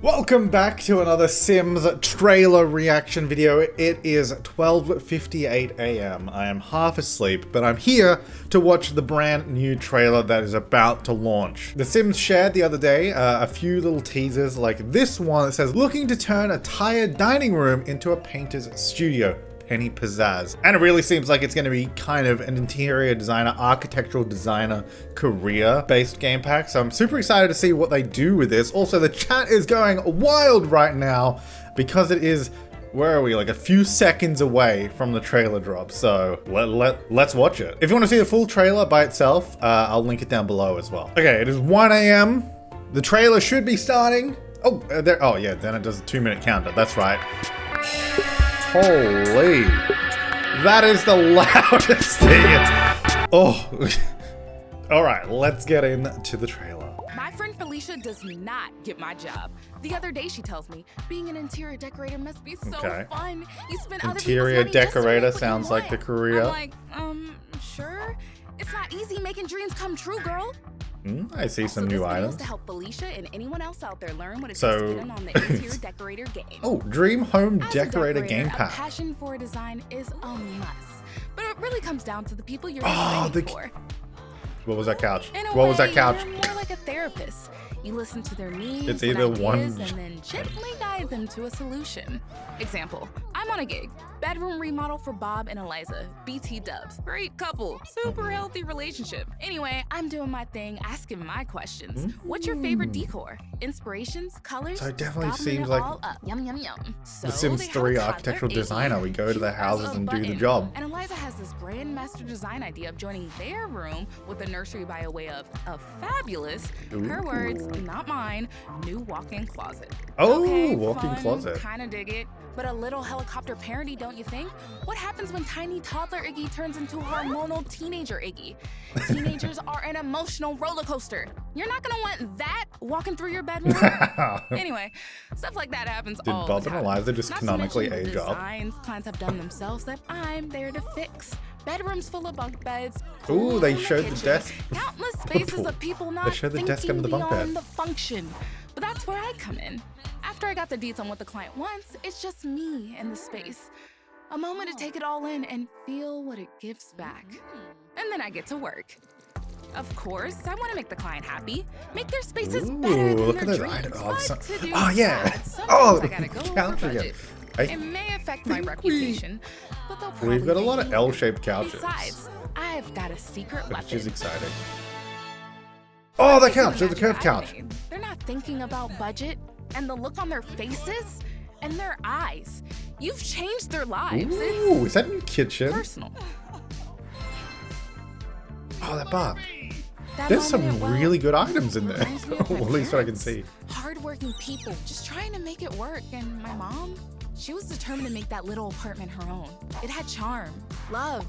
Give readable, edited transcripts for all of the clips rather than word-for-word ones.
Welcome back to another Sims trailer reaction video. It is 12:58 a.m. I am half asleep, but I'm here to watch the brand new trailer that is about to launch. The Sims shared the other day a few little teasers like this one that says, looking to turn a tired dining room into a painter's studio. Penny pizzazz. And it really seems like it's going to be kind of an interior designer, architectural designer career based game pack. So I'm super excited to see what they do with this. Also, the chat is going wild right now because it is, where are we, like a few seconds away from the trailer drop. So let's watch it. If you want to see the full trailer by itself, I'll link it down below as well. Okay, it is 1 a.m. The trailer should be starting. Oh, there. Oh yeah, then it does a 2-minute counter. That's right. Holy, that is the loudest thing. Oh, all right, let's get into the trailer. My friend Felicia does not get my job. The other day she tells me, being an interior decorator must be so fun. You spend interior decorator sounds like the career. I'm like, sure. It's not easy making dreams come true, girl. I see some new items. To help Felicia and anyone else out there learn what it takes to get in on the interior decorator game. Oh, Dream Home Decorator game pack. A passion for design is a must, but it really comes down to the people you're designing for. What was that couch? In a what way, was that couch? You're more like a therapist. You listen to their needs, it's either one, and then gently guide them to a solution. Example, I'm on a gig. Bedroom remodel for Bob and Eliza. BT dubs. Great couple. Super healthy relationship. Anyway, I'm doing my thing, asking my questions. What's your favorite decor? Inspirations? Colors? So it definitely seems like yum, yum, yum. So the Sims 3 architectural designer. We go to their houses and do the job. And Eliza has this grand master design idea of joining their room with a nursery by a way of a fabulous, her words, not mine, new walk-in closet. Oh, okay, walk-in closet. Kinda dig it. But a little helicopter parenty, don't you think? What happens when tiny toddler Iggy turns into hormonal teenager Iggy? Teenagers are an emotional roller coaster. You're not gonna want that walking through your bedroom. Anyway, stuff like that happens all the time. Did Bob and Eliza just canonically age up? Designs clients have done themselves that I'm there to fix. Bedrooms full of bunk beds. Ooh, they showed the desk. Countless spaces of people not thinking beyond the function. But that's where I come in. After I got the deets on what the client wants, it's just me and the space. A moment to take it all in and feel what it gives back. And then I get to work. Of course, I want to make the client happy. Make their spaces better than look their at dreams. Oh yeah. I gotta go over budget. It may affect my reputation, but they'll probably we've got a lot of L-shaped couches. Besides, I've got a secret weapon. Which is exciting. Oh, the couch! There's the curved couch. They're not thinking about budget and the look on their faces and their eyes. You've changed their lives. Ooh, is that a new kitchen? Personal. Oh, that bar. There's some really good items in there. At least what I can see. Hardworking people just trying to make it work. And my mom, she was determined to make that little apartment her own. It had charm, love.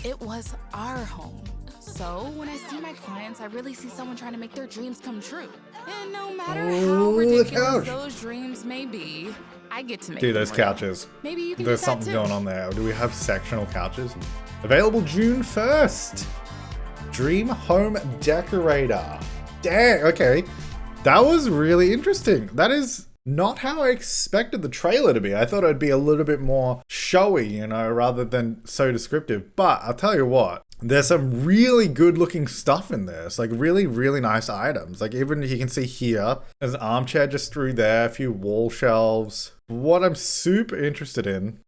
It was our home. So when I see my clients, I really see someone trying to make their dreams come true. And no matter how ridiculous those dreams may be, I get to make them those couches. Maybe you can There's something going on there. Do we have sectional couches? Available June 1st. Dream Home Decorator. Dang, okay. That was really interesting. That is not how I expected the trailer to be. I thought it'd be a little bit more showy, you know, rather than so descriptive. But I'll tell you what, there's some really good looking stuff in there. It's like really, really nice items. Like even you can see here, there's an armchair just through there, a few wall shelves. What I'm super interested in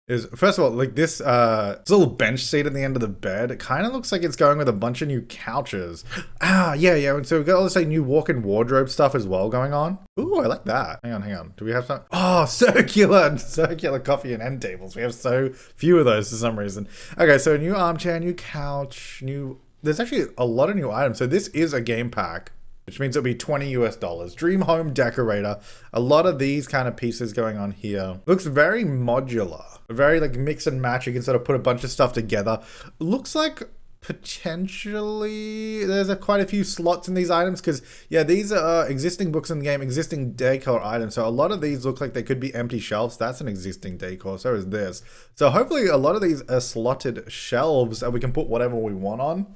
is, first of all, like this little bench seat at the end of the bed. It kind of looks like it's going with a bunch of new couches. Yeah. And so we've got all this like new walk-in wardrobe stuff as well going on. Ooh, I like that. Hang on. Do we have some? Oh, circular coffee and end tables. We have so few of those for some reason. Okay, so a new armchair, new couch, there's actually a lot of new items. So this is a game pack, which means it'll be $20 US. Dream Home Decorator. A lot of these kind of pieces going on here. Looks very modular. Very like mix and match. You can sort of put a bunch of stuff together. Looks like potentially there's quite a few slots in these items because yeah, these are existing books in the game, existing decor items. So a lot of these look like they could be empty shelves. That's an existing decor. So is this. So hopefully a lot of these are slotted shelves that we can put whatever we want on.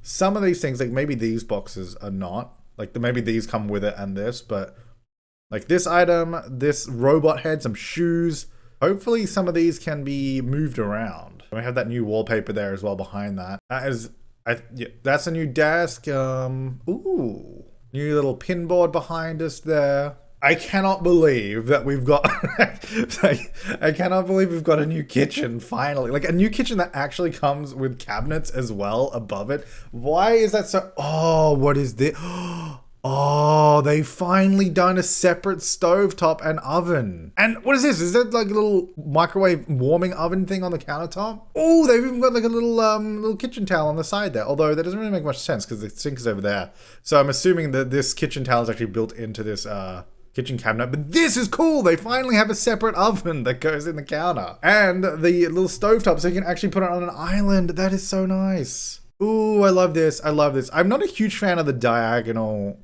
Some of these things, like maybe these boxes are not. Like maybe these come with it and this, but Like this item, this robot head, some shoes. Hopefully some of these can be moved around. We have that new wallpaper there as well behind that. Yeah, that's a new desk. Ooh, new little pinboard behind us there. I cannot believe that we've got, I cannot believe we've got a new kitchen finally. Like a new kitchen that actually comes with cabinets as well above it. Why is that so, oh, what is this? Oh, they finally done a separate stovetop and oven. And what is this? Is that like a little microwave warming oven thing on the countertop? Oh, they've even got like a little kitchen towel on the side there. Although that doesn't really make much sense because the sink is over there. So I'm assuming that this kitchen towel is actually built into this kitchen cabinet. But this is cool. They finally have a separate oven that goes in the counter. And the little stovetop so you can actually put it on an island. That is so nice. Ooh, I love this. I love this. I'm not a huge fan of the diagonal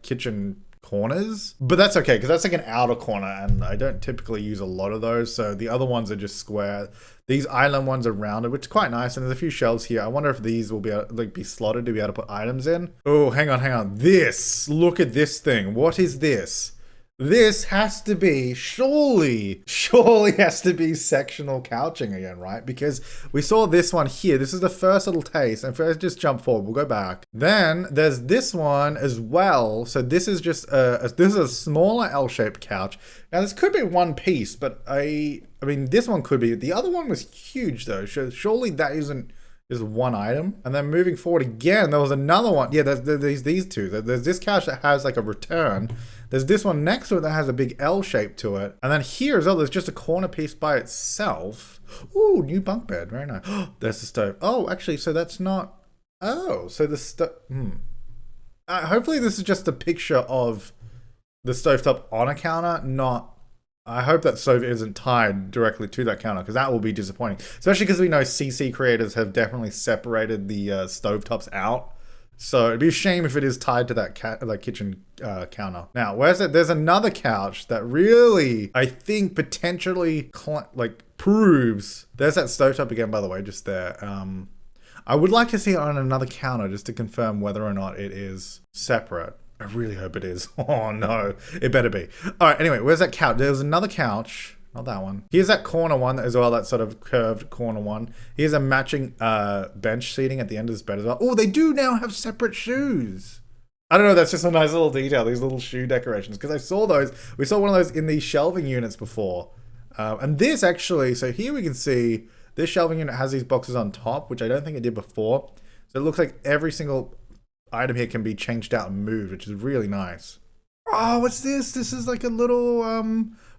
kitchen corners, but that's okay because that's like an outer corner and I don't typically use a lot of those. So the other ones are just square. These island ones are rounded, which is quite nice. And there's a few shelves here. I wonder if these will be able, like be slotted to be able to put items in. Oh, hang on. This, look at this thing. What is this? This has to be, surely has to be sectional couching again, right? Because we saw this one here. This is the first little taste. And first, just jump forward. We'll go back. Then there's this one as well. So this is just this is a smaller L-shaped couch. Now this could be one piece, but I mean, this one could be. The other one was huge though. Surely that isn't just one item. And then moving forward again, there was another one. Yeah, there's these two. There's this couch that has like a return. There's this one next to it that has a big L shape to it. And then here as well, there's just a corner piece by itself. Ooh, new bunk bed. Very nice. There's the stove. Oh, actually, so that's not... Oh, so the stove... hopefully this is just a picture of the stovetop on a counter, not... I hope that stove isn't tied directly to that counter because that will be disappointing. Especially because we know CC creators have definitely separated the stovetops out. So it'd be a shame if it is tied to that kitchen counter. Now, where's it? There's another couch that really, I think, potentially proves. There's that stovetop again, by the way, just there. I would like to see it on another counter just to confirm whether or not it is separate. I really hope it is. Oh no, it better be. All right. Anyway, where's that couch? There's another couch. Not that one. Here's that corner one as well, that sort of curved corner one. Here's a matching bench seating at the end of this bed as well. Oh, they do now have separate shoes. I don't know, that's just a nice little detail, these little shoe decorations, because I saw those. We saw one of those in the shelving units before. And this actually, so here we can see this shelving unit has these boxes on top, which I don't think it did before. So it looks like every single item here can be changed out and moved, which is really nice. Oh, what's this? This is like a little...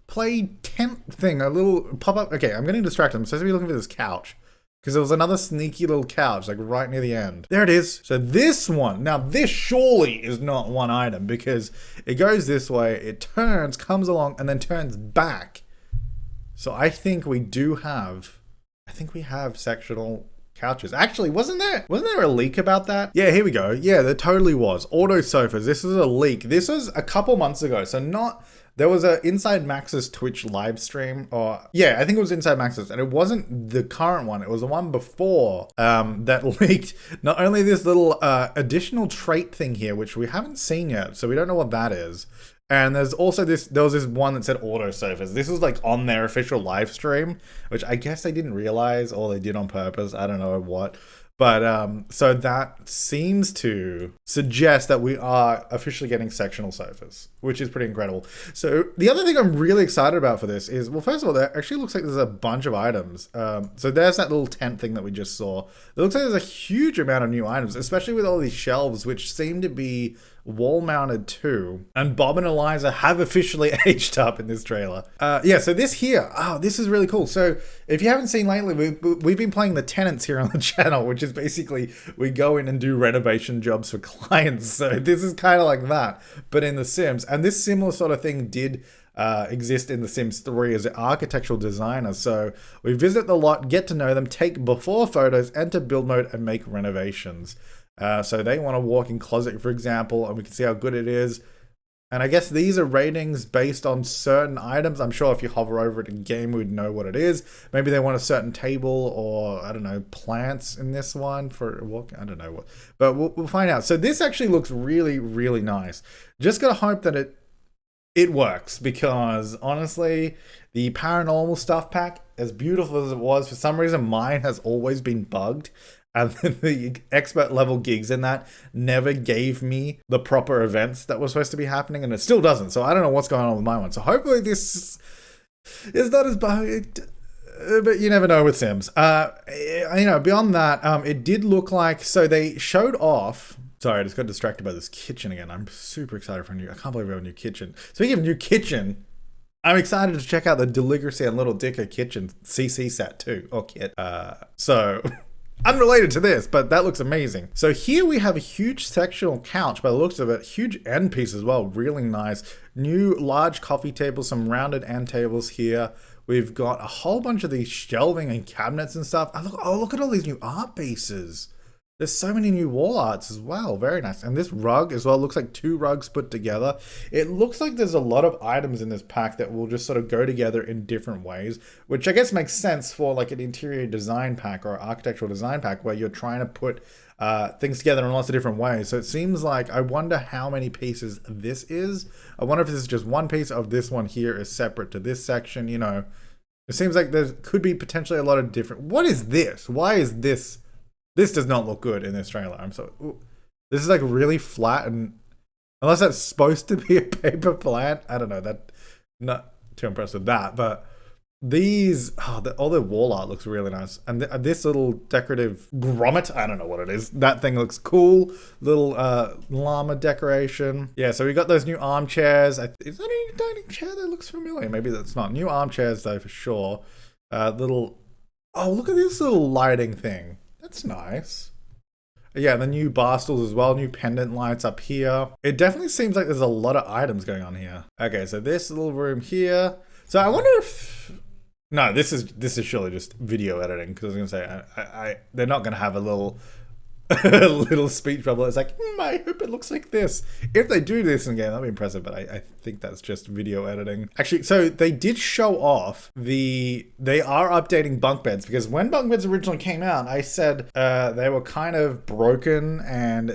play tent thing, a little pop-up. Okay, I'm getting distracted. I'm supposed to be looking for this couch because there was another sneaky little couch like right near the end. There it is. So this one, now this surely is not one item because it goes this way, it turns, comes along, and then turns back. So I think we have sectional couches. Actually, wasn't there a leak about that? Yeah, here we go. Yeah, there totally was. Auto sofas. This is a leak. This was a couple months ago, so not... There was a Inside Max's Twitch live stream, or yeah, I think it was Inside Max's, and it wasn't the current one. It was the one before that leaked not only this little additional trait thing here, which we haven't seen yet, so we don't know what that is. And there's also there was this one that said auto sofas. This was like on their official live stream, which I guess they didn't realize or they did on purpose. I don't know what. But so that seems to suggest that we are officially getting sectional sofas, which is pretty incredible. So the other thing I'm really excited about for this is, well, first of all, there actually looks like there's a bunch of items. So there's that little tent thing that we just saw. It looks like there's a huge amount of new items, especially with all these shelves, which seem to be wall mounted too. And Bob and Eliza have officially aged up in this trailer. Yeah, so this here, this is really cool. So if you haven't seen lately, we've been playing the tenants here on the channel, which is basically we go in and do renovation jobs for clients. So this is kind of like that, but in The Sims. And this similar sort of thing did exist in The Sims 3 as an architectural designer. So we visit the lot, get to know them, take before photos, enter build mode, and make renovations. So they want a walk-in closet, for example, and we can see how good it is. And I guess these are ratings based on certain items. I'm sure if you hover over it in game, we'd know what it is. Maybe they want a certain table or, I don't know, plants in this one for a walk. I don't know what, but we'll find out. So this actually looks really, really nice. Just gotta hope that it it works because honestly, the paranormal stuff pack, as beautiful as it was, for some reason mine has always been bugged. And the expert level gigs in that never gave me the proper events that were supposed to be happening, and it still doesn't. So I don't know what's going on with my one. So hopefully this is not as bugged, but you never know with Sims. Beyond that, it did look like, so they showed off. Sorry, I just got distracted by this kitchen again. I'm super excited for I can't believe we have a new kitchen. Speaking of new kitchen, I'm excited to check out the Deligracy and Little Dicker kitchen CC set too, or kit. Unrelated to this, but that looks amazing. So here we have a huge sectional couch by the looks of it, huge end piece as well, really nice. New large coffee tables, some rounded end tables here. We've got a whole bunch of these shelving and cabinets and stuff. Look at all these new art pieces. There's so many new wall arts as well. Very nice. And this rug as well looks like 2 rugs put together. It looks like there's a lot of items in this pack that will just sort of go together in different ways, which I guess makes sense for like an interior design pack or architectural design pack where you're trying to put things together in lots of different ways. So it seems like, I wonder how many pieces this is. I wonder if this is just one piece of this one here is separate to this section, you know. It seems like there could be potentially a lot of different... What is this? Why is this... This does not look good in this trailer. This is like really flat, and unless that's supposed to be a paper plant, I don't know. That not too impressed with that. But these, all the wall art looks really nice, and this little decorative grommet, I don't know what it is. That thing looks cool. Little llama decoration. Yeah. So we got those new armchairs. Is that a dining chair that looks familiar? Maybe that's not new armchairs though for sure. Look at this little lighting thing. That's nice. Yeah, the new bar stools as well, new pendant lights up here. It definitely seems like there's a lot of items going on here. Okay, so this little room here. So I wonder if... No, this is surely just video editing, because I was going to say, they're not going to have a little little speech bubble. It's like, I hope it looks like this. If they do this in game, that'd be impressive, but I think that's just video editing. Actually, so they did show off they are updating bunk beds, because when bunk beds originally came out, I said they were kind of broken, and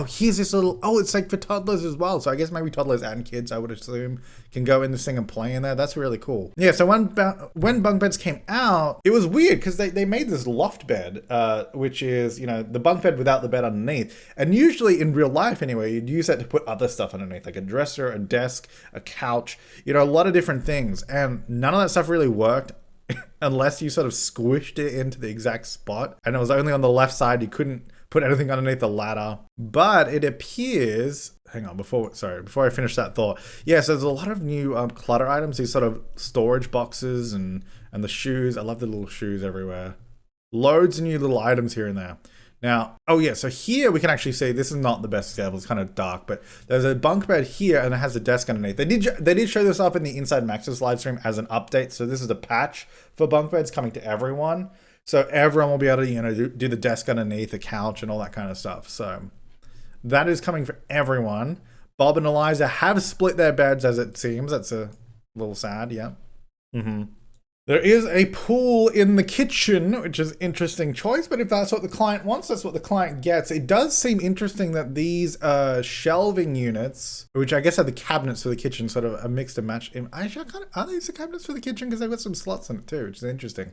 here's this little, it's like for toddlers as well. So I guess maybe toddlers and kids, I would assume, can go in this thing and play in there. That's really cool. Yeah, so when bunk beds came out, it was weird because they made this loft bed, which is, the bunk bed without the bed underneath. And usually in real life anyway, you'd use that to put other stuff underneath, like a dresser, a desk, a couch, a lot of different things. And none of that stuff really worked unless you sort of squished it into the exact spot. And it was only on the left side. You couldn't put anything underneath the ladder. But it appears... Hang on, before I finish that thought. Yeah, so there's a lot of new clutter items, these sort of storage boxes and the shoes. I love the little shoes everywhere. Loads of new little items here and there. Now, so here we can actually see, this is not the best example, it's kind of dark, but there's a bunk bed here and it has a desk underneath. They did show this up in the Inside Max's live stream as an update, so this is a patch for bunk beds coming to everyone. So everyone will be able to, do the desk underneath, the couch and all that kind of stuff. So that is coming for everyone. Bob and Eliza have split their beds, as it seems. That's a little sad, yeah. There is a pool in the kitchen, which is an interesting choice, but if that's what the client wants, that's what the client gets. It does seem interesting that these shelving units, which I guess are the cabinets for the kitchen, sort of a mix and match. Are these the cabinets for the kitchen? Because they've got some slots in it too, which is interesting.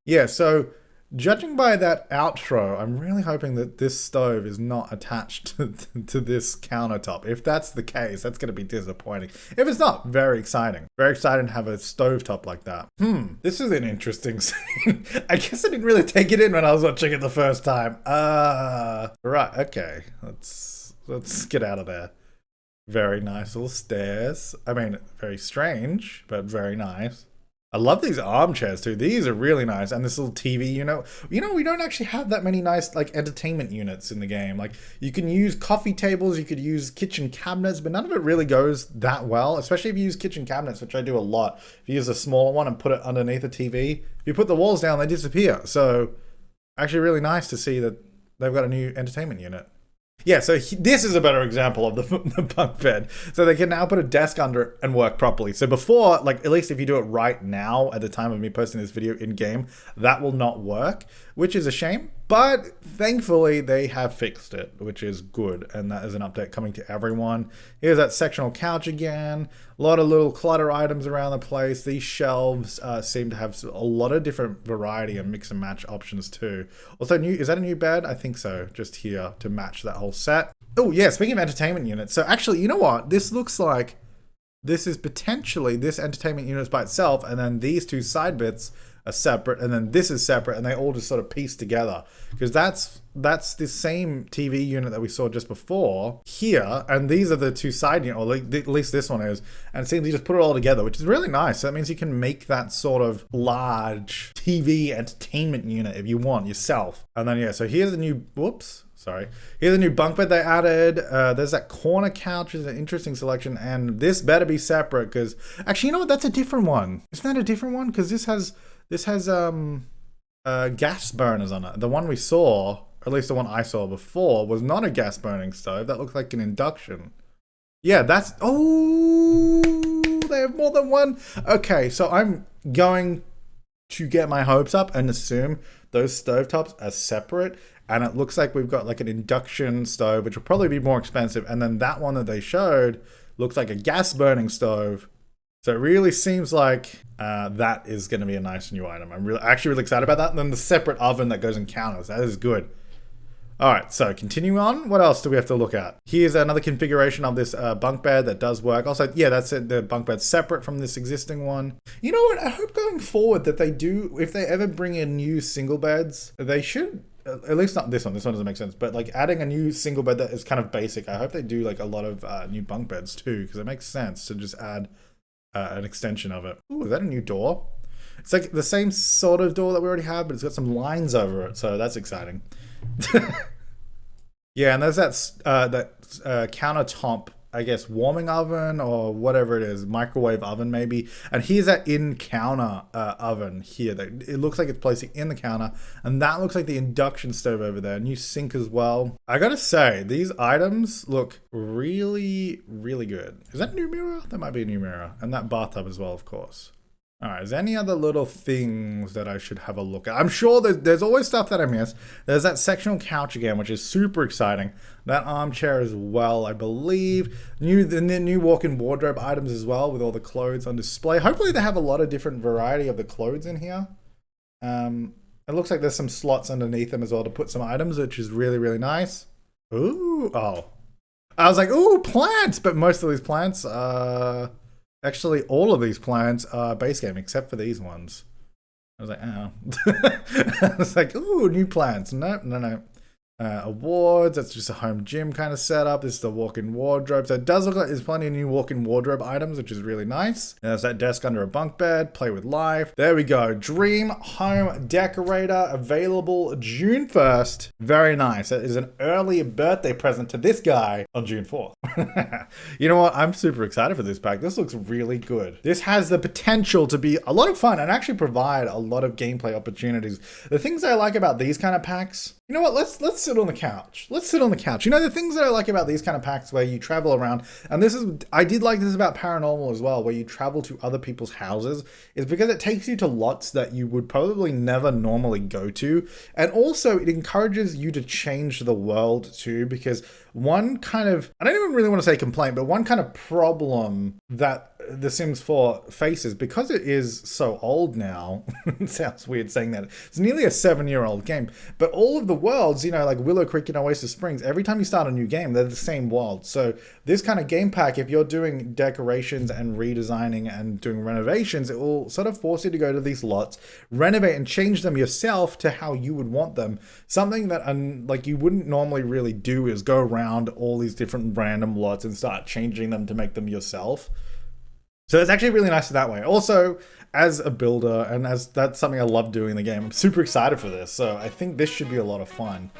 Yeah, so judging by that outro, I'm really hoping that this stove is not attached to this countertop. If that's the case, that's going to be disappointing. If it's not, very exciting. Very exciting to have a stovetop like that. This is an interesting scene. I guess I didn't really take it in when I was watching it the first time. Right, okay. Let's get out of there. Very nice little stairs. I mean, very strange, but very nice. I love these armchairs too. These are really nice. And this little TV, we don't actually have that many nice like entertainment units in the game. Like you can use coffee tables, you could use kitchen cabinets, but none of it really goes that well, especially if you use kitchen cabinets, which I do a lot. If you use a smaller one and put it underneath a TV, if you put the walls down, they disappear. So actually really nice to see that they've got a new entertainment unit. Yeah, so this is a better example of the bunk bed. So they can now put a desk under it and work properly. So before, like at least if you do it right now at the time of me posting this video in game, that will not work, which is a shame. But thankfully, they have fixed it, which is good. And that is an update coming to everyone. Here's that sectional couch again. A lot of little clutter items around the place. These shelves seem to have a lot of different variety and mix and match options too. Also, is that a new bed? I think so. Just here to match that whole set. Oh yeah, speaking of entertainment units. So actually, you know what? This looks like this is potentially this entertainment unit is by itself, and then these two side bits are separate, and then this is separate, and they all just sort of piece together, because that's the same TV unit that we saw just before here, and these are the two side units, or at least this one is, and it seems you just put it all together, which is really nice. So that means you can make that sort of large TV entertainment unit if you want yourself. And then yeah, so here's the new here's a new bunk bed they added. There's that corner couch, is an interesting selection, and this better be separate, because actually, you know what, that's a different one. Isn't that a different one? Because this has gas burners on it. The one we saw, or at least the one I saw before, was not a gas burning stove. That looked like an induction. Yeah, that's, oh, they have more than one. Okay, so I'm going to get my hopes up and assume those stovetops are separate. And it looks like we've got like an induction stove, which will probably be more expensive. And then that one that they showed looks like a gas burning stove. So it really seems like that is going to be a nice new item. I'm actually really excited about that. And then the separate oven that goes in counters. That is good. All right, so continuing on, what else do we have to look at? Here's another configuration of this bunk bed that does work. Also, yeah, that's it. The bunk bed's separate from this existing one. You know what? I hope going forward that they do, if they ever bring in new single beds, they should, at least not this one. This one doesn't make sense. But like adding a new single bed that is kind of basic. I hope they do like a lot of new bunk beds too, because it makes sense to just add an extension of it. Ooh, is that a new door? It's like the same sort of door that we already have, but it's got some lines over it. So that's exciting. Yeah, and there's that countertop, I guess, warming oven or whatever it is, microwave oven maybe. And here's that in-counter oven here. That it looks like it's placing in the counter. And that looks like the induction stove over there. New sink as well. I gotta say, these items look really, really good. Is that a new mirror? That might be a new mirror. And that bathtub as well, of course. All right, is there any other little things that I should have a look at? I'm sure there's always stuff that I miss. There's that sectional couch again, which is super exciting. That armchair as well, I believe. The new walk-in wardrobe items as well, with all the clothes on display. Hopefully they have a lot of different variety of the clothes in here. It looks like there's some slots underneath them as well to put some items, which is really, really nice. Ooh, oh. I was like, ooh, plants! But most of these plants actually, all of these plants are base game, except for these ones. I was like, oh. I was like, ooh, new plants. No. Awards, that's just a home gym kind of setup. This is the walk-in wardrobe. So it does look like there's plenty of new walk-in wardrobe items, which is really nice. And there's that desk under a bunk bed, play with life. There we go. Dream Home Decorator, available June 1st. Very nice. That is an early birthday present to this guy on June 4th. You know what? I'm super excited for this pack. This looks really good. This has the potential to be a lot of fun and actually provide a lot of gameplay opportunities. The things I like about these kind of packs, you know what? Let's sit on the couch. Let's sit on the couch. You know, the things that I like about these kind of packs where you travel around, and I did like this about Paranormal as well, where you travel to other people's houses, is because it takes you to lots that you would probably never normally go to. And also it encourages you to change the world too, because one kind of, I don't even really want to say complaint, but one kind of problem that The Sims 4 faces, because it is so old now, it sounds weird saying that, it's nearly a 7-year-old game, but all of the worlds, you know, like Willow Creek and Oasis Springs, every time you start a new game, they're the same world. So this kind of game pack, if you're doing decorations and redesigning and doing renovations, it will sort of force you to go to these lots, renovate and change them yourself to how you would want them. Something that like you wouldn't normally really do is go around all these different random lots and start changing them to make them yourself. So it's actually really nice that way. Also, as a builder, and as that's something I love doing in the game, I'm super excited for this. So I think this should be a lot of fun.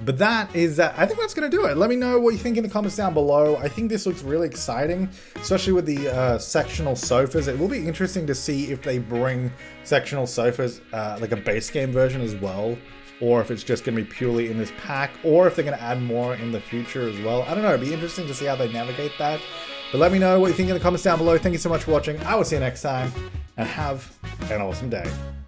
But I think that's going to do it. Let me know what you think in the comments down below. I think this looks really exciting, especially with the sectional sofas. It will be interesting to see if they bring sectional sofas, like a base game version as well, or if it's just going to be purely in this pack, or if they're going to add more in the future as well. I don't know. It'd be interesting to see how they navigate that. But let me know what you think in the comments down below. Thank you so much for watching. I will see you next time, and have an awesome day.